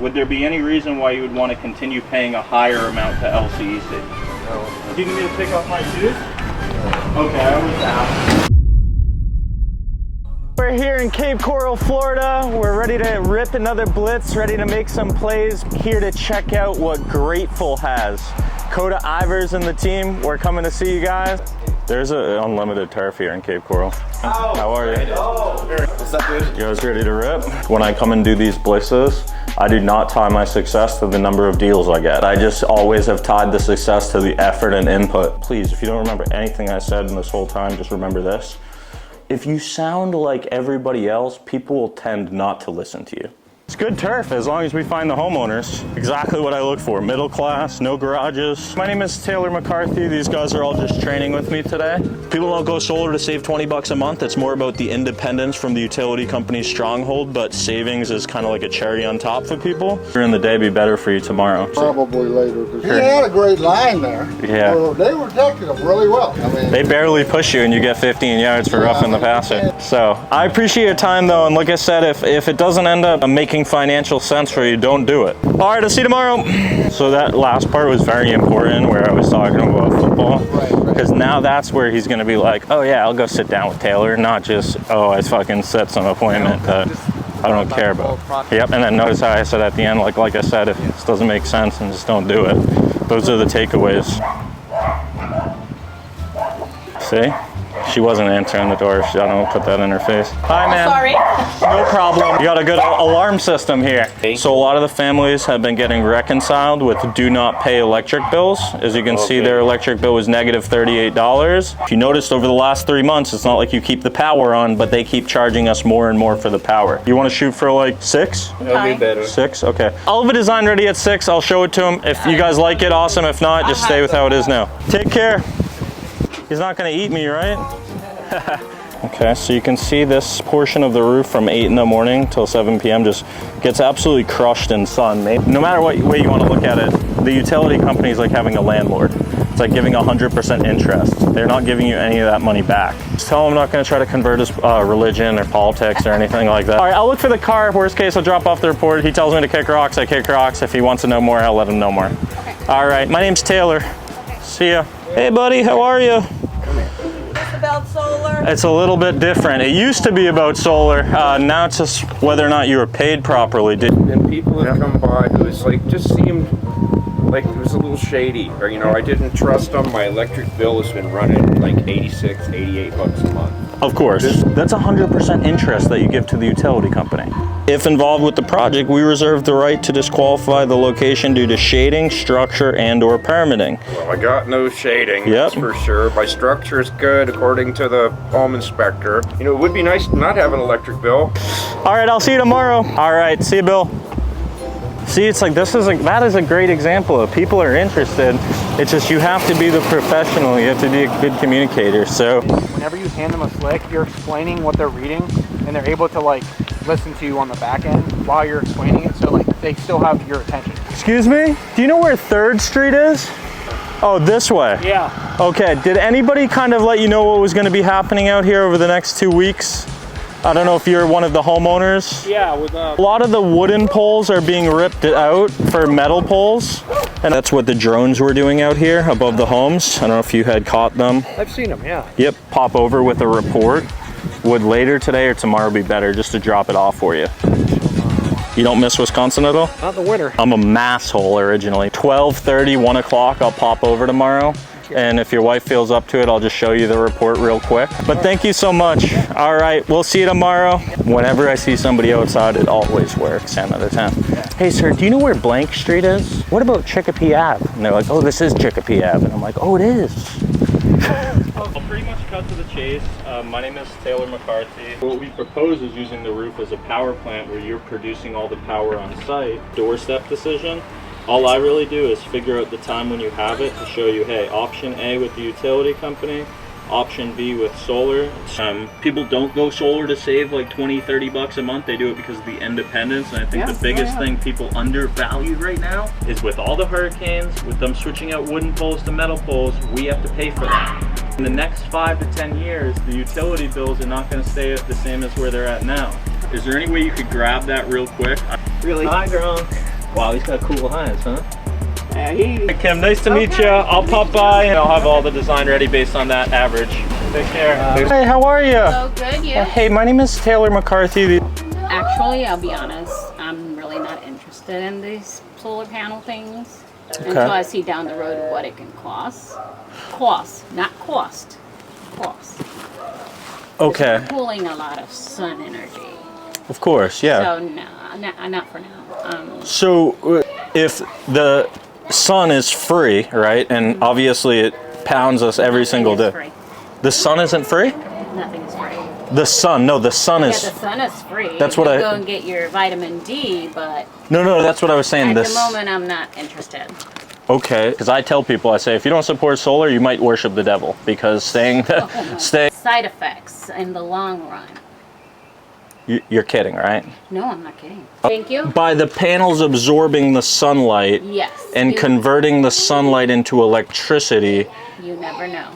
Would there be any reason why you would want to continue paying a higher amount to LCEC? No. Do you need me to take off my shoes? Okay, I was out. We're here in Cape Coral, Florida. We're ready to rip another blitz, ready to make some plays. Here to check out what Grateful has. Coda Ivers and the team, we're coming to see you guys. There's an unlimited turf here in Cape Coral. How are you? What's up, dude? You guys ready to rip? When I come and do these blitzes, I do not tie my success to the number of deals I get. I just always have tied the success to the effort and input. Please, if you don't remember anything I said in this whole time, just remember this. If you sound like everybody else, people will tend not to listen to you. It's good turf as long as we find the homeowners. Exactly what I look for. Middle class, no garages. My name is Taylor McCarthy. These guys are all just training with me today. People don't go solar to save 20 bucks a month. It's more about the independence from the utility company's stronghold, but savings is kind of like a cherry on top for people. During the day, be better for you tomorrow. Probably later, because he had a great line there. Yeah. So they protected him really well. I mean, they barely push you and you get 15 yards for roughing the passer. So I appreciate your time though, and like I said, if it doesn't end up making financial sense for you, don't do it. All right, I'll see you tomorrow. So that last part was very important where I was talking about football, because now that's where he's going to be like, oh yeah, I'll go sit down with Taylor, not just, oh, I fucking set some appointment that I don't care about. Yep, and then notice how I said at the end, like I said, if this doesn't make sense, then just don't do it. Those are the takeaways. See? She wasn't answering the door. I don't put that in her face. Hi, man. Sorry. No problem. You got a good alarm system here. So a lot of the families have been getting reconciled with do not pay electric bills. As you can see, their electric bill was negative $38. If you noticed over the last 3 months, it's not like you keep the power on, but they keep charging us more and more for the power. You want to shoot for like 6? That'll be better. 6? Okay. I'll have a design ready at 6. I'll show it to him. If you guys like it, awesome. If not, just stay with how it is now. Take care. He's not gonna eat me, right? Okay, so you can see this portion of the roof from 8 in the morning till 7 p.m. just gets absolutely crushed in sun. No matter what way you want to look at it, the utility company is like having a landlord. It's like giving 100% interest. They're not giving you any of that money back. Just tell him I'm not gonna try to convert his religion or politics or anything like that. All right, I'll look for the car. Worst case, I'll drop off the report. He tells me to kick rocks, I kick rocks. If he wants to know more, I'll let him know more. Okay. All right, my name's Taylor. See ya. Hey buddy, how are you? It's about solar. It's a little bit different. It used to be about solar. Now it's just whether or not you were paid properly. And people have come by who was like, just seemed like it was a little shady. Or, you know, I didn't trust them. My electric bill has been running like 86, 88 bucks a month. Of course. That's 100% interest that you give to the utility company. If involved with the project, we reserve the right to disqualify the location due to shading, structure, and or permitting. Well, I got no shading, that's for sure. My structure is good according to the home inspector. You know, it would be nice to not have an electric bill. All right, I'll see you tomorrow. All right, see you, Bill. See, it's like that is a great example of people are interested. It's just you have to be the professional. You have to be a good communicator. So whenever you hand them a slick, you're explaining what they're reading, and they're able to like listen to you on the back end while you're explaining it. So like they still have your attention. Excuse me? Do you know where 3rd Street is? Oh, this way? Yeah. Okay, did anybody kind of let you know what was going to be happening out here over the next 2 weeks? I don't know if you're one of the homeowners. Yeah, with a lot of the wooden poles are being ripped out for metal poles. And that's what the drones were doing out here above the homes. I don't know if you had caught them. I've seen them, yeah. Yep, pop over with a report. Would later today or tomorrow be better just to drop it off for you? You don't miss Wisconsin at all? Not the winter. I'm a mass hole originally. 12:30, 1 o'clock, I'll pop over tomorrow. And if your wife feels up to it, I'll just show you the report real quick. But thank you so much. All right, we'll see you tomorrow. Whenever I see somebody outside, it always works 10 out of 10. Hey sir, do you know where Blank Street is? What about Chicopee Ave? And they're like, oh, this is Chicopee Ave. And I'm like, oh, it is. I'll pretty much cut to the chase. My name is Taylor McCarthy. What we propose is using the roof as a power plant where you're producing all the power on site. Doorstep decision. All I really do is figure out the time when you have it to show you, hey, option A with the utility company, option B with solar. People don't go solar to save like 20, 30 bucks a month. They do it because of the independence. And I think the biggest thing people undervalue right now is with all the hurricanes, with them switching out wooden poles to metal poles, we have to pay for that. In the next 5 to 10 years, the utility bills are not going to stay the same as where they're at now. Is there any way you could grab that real quick? Really? Hi, drunk. Wow, he's got cool hands, huh? Yeah, Hey, Kim, nice to meet you. I'll pop by and I'll have all the design ready based on that average. Take care. Hey, how are you? Oh, good, you? Hey, my name is Taylor McCarthy. Actually, I'll be honest, I'm really not interested in these solar panel things until I see down the road what it can cost. Cost, not cost. Cost. Okay. We're pulling a lot of sun energy. Of course, yeah. So, no, not for now. So, if the sun is free, right, and obviously it pounds us every single day. Free. The sun isn't free? Nothing is free. The sun, no, the sun Yeah, is. the sun is free. That's you what I. go and get your vitamin D, but No, that's what I was saying. at the moment I'm not interested. Okay, because I tell people, I say, if you don't support solar, you might worship the devil, because staying. Side effects in the long run. You're kidding, right? No, I'm not kidding. Thank you. By the panels absorbing the sunlight. Yes. And converting the sunlight into electricity. You never know.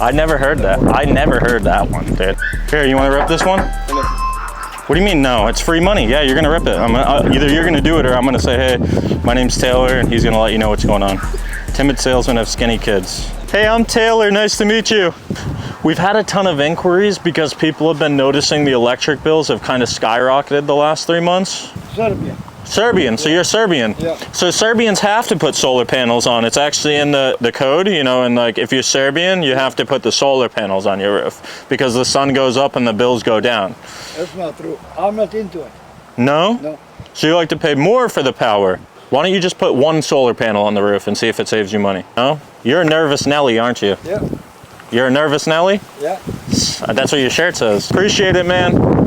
I never heard that. I never heard that one, dude. Here, you want to rip this one? What do you mean no? It's free money. Yeah, you're gonna rip it. Either you're gonna do it or I'm gonna say, hey, my name's Taylor, and he's gonna let you know what's going on. Timid salesmen have skinny kids. Hey, I'm Taylor. Nice to meet you. We've had a ton of inquiries because people have been noticing the electric bills have kind of skyrocketed the last 3 months. Serbian, so you're Serbian. Yeah. So Serbians have to put solar panels on. It's actually in the code, you know, and like if you're Serbian, you have to put the solar panels on your roof because the sun goes up and the bills go down. That's not true. I'm not into it. No? No. So you like to pay more for the power. Why don't you just put one solar panel on the roof and see if it saves you money? No? You're a nervous Nelly, aren't you? Yeah. You're a nervous Nelly? Yeah. That's what your shirt says. Appreciate it, man.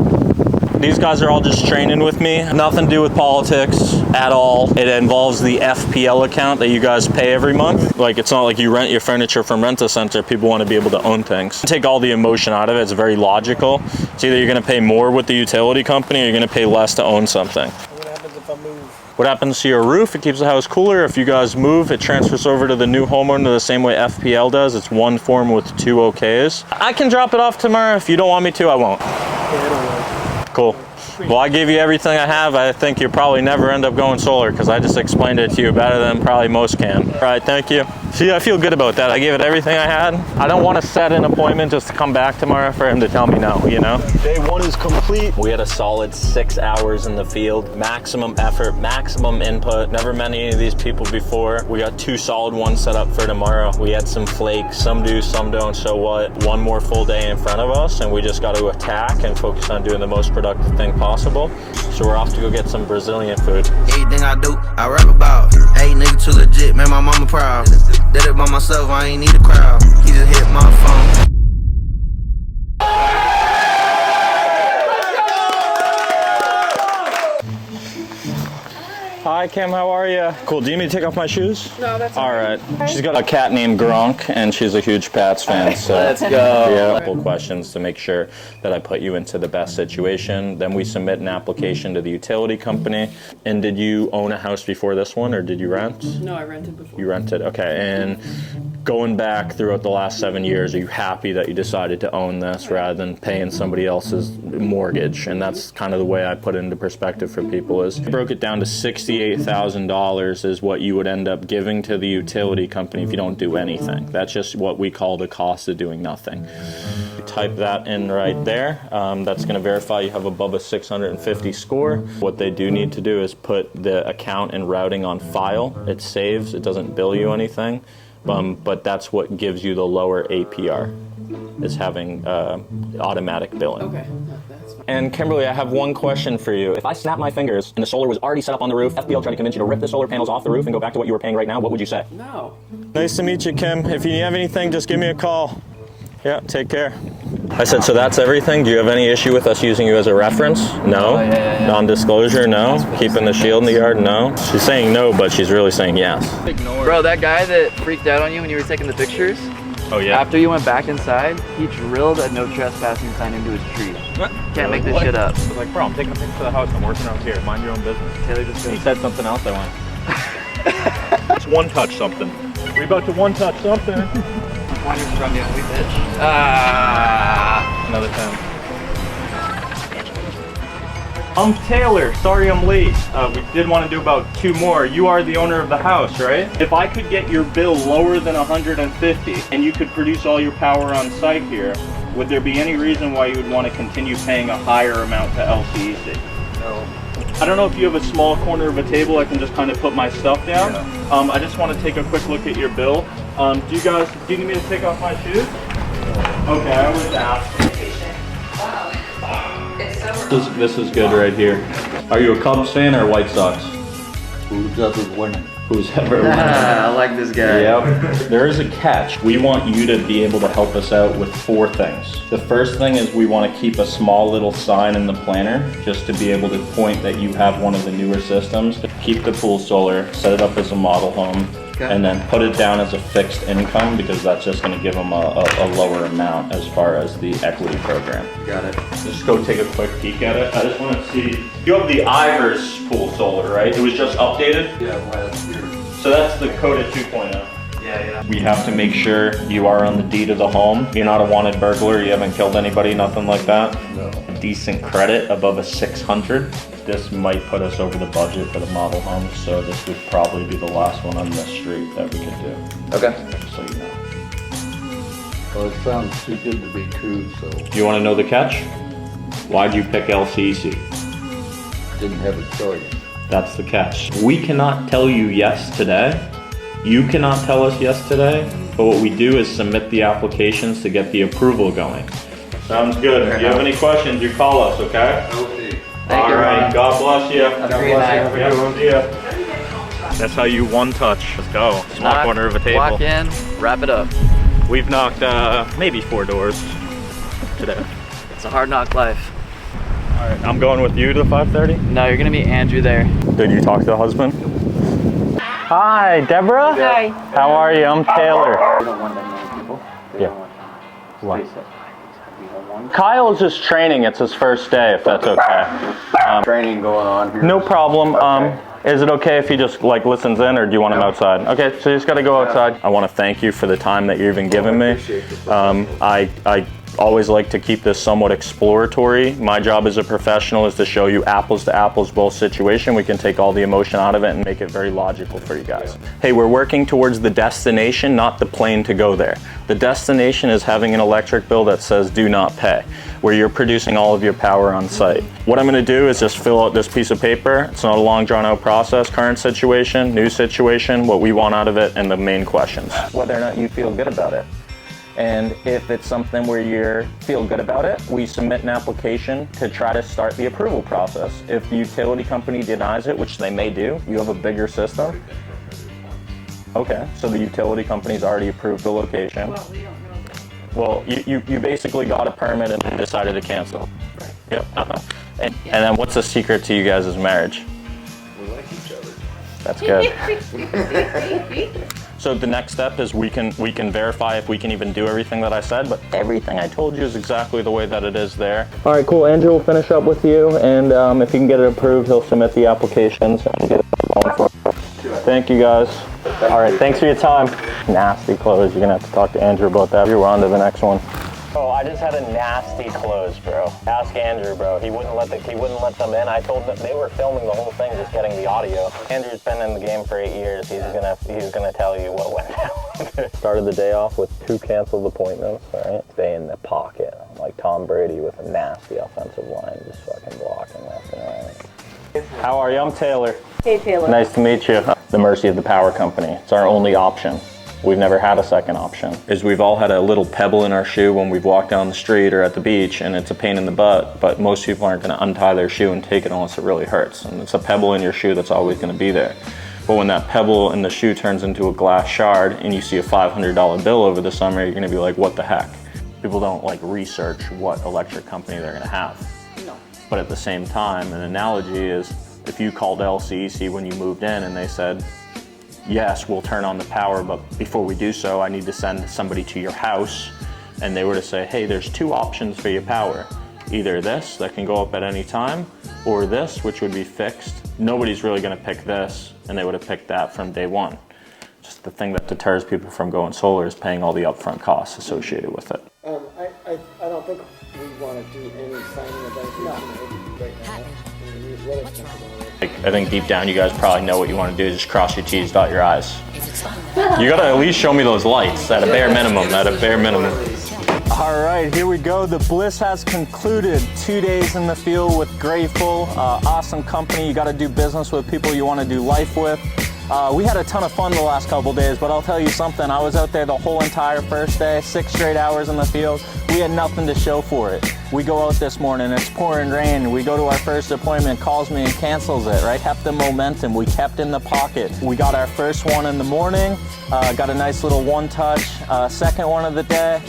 These guys are all just training with me. Nothing to do with politics at all. It involves the FPL account that you guys pay every month. Like, it's not like you rent your furniture from Rent-A-Center. People want to be able to own things. Take all the emotion out of it. It's very logical. It's either you're going to pay more with the utility company or you're going to pay less to own something. What happens if I move? What happens to your roof? It keeps the house cooler. If you guys move, it transfers over to the new homeowner the same way FPL does. It's one form with 2 OKs. I can drop it off tomorrow. If you don't want me to, I won't. Cool. Well, I gave you everything I have. I think you'll probably never end up going solar because I just explained it to you better than probably most can. All right, thank you. See, I feel good about that. I gave it everything I had. I don't want to set an appointment just to come back tomorrow for him to tell me no, you know? Day 1 is complete. We had a solid 6 hours in the field. Maximum effort, maximum input. Never met any of these people before. We got 2 solid ones set up for tomorrow. We had some flakes, some do, some don't, so what? 1 more full day in front of us, and we just got to attack and focus on doing the most productive thing possible. So we're off to go get some Brazilian food. Everything I do, I rap about. Hey, nigga, too legit, man, my mama proud. Did it by myself, I ain't need a crowd. He just hit my phone. Hi, Kim, how are you? Cool, do you need me to take off my shoes? No, that's all right. She's got a cat named Gronk, and she's a huge Pats fan, so. Let's go. Yeah, a couple questions to make sure that I put you into the best situation. Then we submit an application to the utility company. And did you own a house before this one, or did you rent? No, I rented before. You rented, okay. And going back throughout the last 7 years, are you happy that you decided to own this rather than paying somebody else's mortgage? And that's kind of the way I put it into perspective for people is I broke it down to $68,000 is what you would end up giving to the utility company if you don't do anything. That's just what we call the cost of doing nothing. You type that in right there. That's going to verify you have above a 650 score. What they do need to do is put the account and routing on file. It saves, it doesn't bill you anything. But that's what gives you the lower APR, is having automatic billing. Okay, that's fine. And Kimberly, I have one question for you. If I snap my fingers and the solar was already set up on the roof, FPL tried to convince you to rip the solar panels off the roof and go back to what you were paying right now, what would you say? No. Nice to meet you, Kim. If you have anything, just give me a call. Yeah, take care. I said, so that's everything? Do you have any issue with us using you as a reference? No? Oh, yeah. Non-disclosure? No? Keeping the shield in the yard? No? She's saying no, but she's really saying yes. Bro, that guy that freaked out on you when you were taking the pictures, Oh, yeah? after you went back inside, he drilled a no trespassing sign into his tree. Can't make this shit up. I was like, bro, I'm taking a picture for the house. I'm working out here. Mind your own business. Taylor just He said something else I went. It's one-touch something. We about to one-touch something. wanted from you, we bitch. Ah, another time. I'm Taylor. Sorry I'm late. We did want to do about 2 more. You are the owner of the house, right? If I could get your bill lower than 150 and you could produce all your power on site here, would there be any reason why you would want to continue paying a higher amount to LCEC? No. I don't know if you have a small corner of a table I can just kind of put my stuff down. Yeah. I just want to take a quick look at your bill. Do you need me to take off my shoes? Okay, I was asked. This is good right here. Are you a Cubs fan or White Sox? Who's ever winning? Who's ever winning? I like this guy. Yep. There is a catch. We want you to be able to help us out with 4 things. The first thing is we want to keep a small little sign in the planner just to be able to point that you have one of the newer systems. Keep the pool solar, set it up as a model home, and then put it down as a fixed income because that's just going to give them a lower amount as far as the equity program. Got it. Just go take a quick peek at it. I just want to see. You have the Ivers pool solar, right? It was just updated? Yeah, last year. So that's the code at 2.0. Yeah. We have to make sure you are on the deed of the home. You're not a wanted burglar, you haven't killed anybody, nothing like that. No. A decent credit above a 600. This might put us over the budget for the model home, so this would probably be the last one on this street that we could do. Okay. Just so you know. Well, it sounds too good to be true, so You want to know the catch? Why'd you pick LCEC? didn't have a choice. That's the catch. We cannot tell you yes today. You cannot tell us yes today, but what we do is submit the applications to get the approval going. Sounds good. If you have any questions, you call us, okay? Okay. Thank you. All right, God bless you. Have a great night. Yeah, see ya. That's how you one touch. Let's go. Small Knock, corner of a table. Walk in, wrap it up. We've knocked maybe 4 doors today. It's a hard knock life. All right, I'm going with you to 5:30. No, you're gonna meet Andrew there. Did you talk to the husband? Hi, Deborah. Hi. How are you? I'm Taylor. We don't want that many people. They Yeah. don't want What? space up. We don't want Kyle's just training. It's his first day, if that's okay. Training going on here. No problem. Is it okay if he just like listens in, or do you want him outside? Okay, so you just got to go outside. I want to thank you for the time that you're even giving me. I always like to keep this somewhat exploratory. My job as a professional is to show you apples to apples both situation. We can take all the emotion out of it and make it very logical for you guys. Hey, we're working towards the destination, not the plane to go there. The destination is having an electric bill that says do not pay, where you're producing all of your power on site. What I'm gonna do is just fill out this piece of paper. It's not a long drawn out process. Current situation, new situation, what we want out of it, and the main questions. Whether or not you feel good about it. And if it's something where you feel good about it, we submit an application to try to start the approval process. If the utility company denies it, which they may do, you have a bigger system. Okay, so the utility company's already approved the location. Well, we don't know that. Well, you basically got a permit and then decided to cancel. Yep. And then what's the secret to you guys' marriage? We like each other. That's good. So the next step is we can verify if we can even do everything that I said, but everything I told you is exactly the way that it is there. All right, cool. Andrew will finish up with you, and if he can get it approved, he'll submit the applications and get it going for it. Thank you, guys. All right, thanks for your time. Nasty clothes. You're gonna have to talk to Andrew about that. We're on to the next one. Oh, I just had a nasty close, bro. Ask Andrew, bro. He wouldn't let them in. I told them they were filming the whole thing, just getting the audio. Andrew's been in the game for 8 years. He's gonna tell you what went down. Started the day off with 2 canceled appointments. All right, stay in the pocket. I'm like Tom Brady with a nasty offensive line, just fucking blocking left and right. How are you? I'm Taylor. Hey, Taylor. Nice to meet you. The mercy of the power company. It's our only option. We've never had a second option. Is we've all had a little pebble in our shoe when we've walked down the street or at the beach, and it's a pain in the butt, but most people aren't gonna untie their shoe and take it unless it really hurts. And it's a pebble in your shoe that's always gonna be there. But when that pebble in the shoe turns into a glass shard and you see a $500 bill over the summer, you're gonna be like, what the heck? People don't like research what electric company they're gonna have. No. But at the same time, an analogy is if you called LCEC when you moved in and they said, yes, we'll turn on the power, but before we do so, I need to send somebody to your house, and they were to say, hey, there's 2 options for your power. Either this, that can go up at any time, or this, which would be fixed. Nobody's really gonna pick this, and they would have picked that from day one. Just the thing that deters people from going solar is paying all the upfront costs associated with it. I don't think we want to do any signing of anything right now. Like, I think deep down you guys probably know what you want to do. Just cross your T's, dot your I's. You gotta at least show me those lights at a bare minimum, All right, here we go. The bliss has concluded. 2 days in the field with Grateful. Awesome company. You gotta do business with people you wanna do life with. We had a ton of fun the last couple days, but I'll tell you something. I was out there the whole entire first day, 6 straight hours in the field. We had nothing to show for it. We go out this morning, it's pouring rain. We go to our first appointment, calls me and cancels it, right? Kept the momentum, we kept in the pocket. We got our first one in the morning, got a nice little one touch. Second one of the day,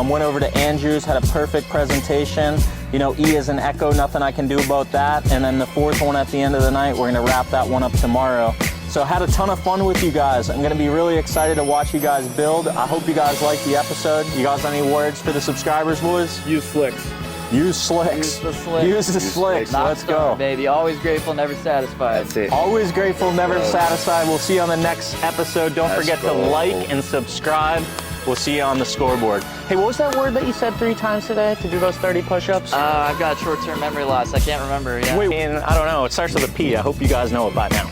went over to Andrews, had a perfect presentation. You know, E is an echo, nothing I can do about that. And then the fourth one at the end of the night, we're gonna wrap that one up tomorrow. So had a ton of fun with you guys. I'm gonna be really excited to watch you guys build. I hope you guys liked the episode. You guys have any words for the subscribers, boys? Use slicks. Use slicks. Use the slicks. Use the slicks. Let's go. Baby, always grateful, never satisfied. That's it. Always grateful, never satisfied. We'll see you on the next episode. Don't forget to like and subscribe. We'll see you on the scoreboard. Hey, what was that word that you said 3 times today to do those 30 push-ups? I've got short-term memory loss. I can't remember. Yeah. Wait, I don't know. It starts with a P. I hope you guys know it by now.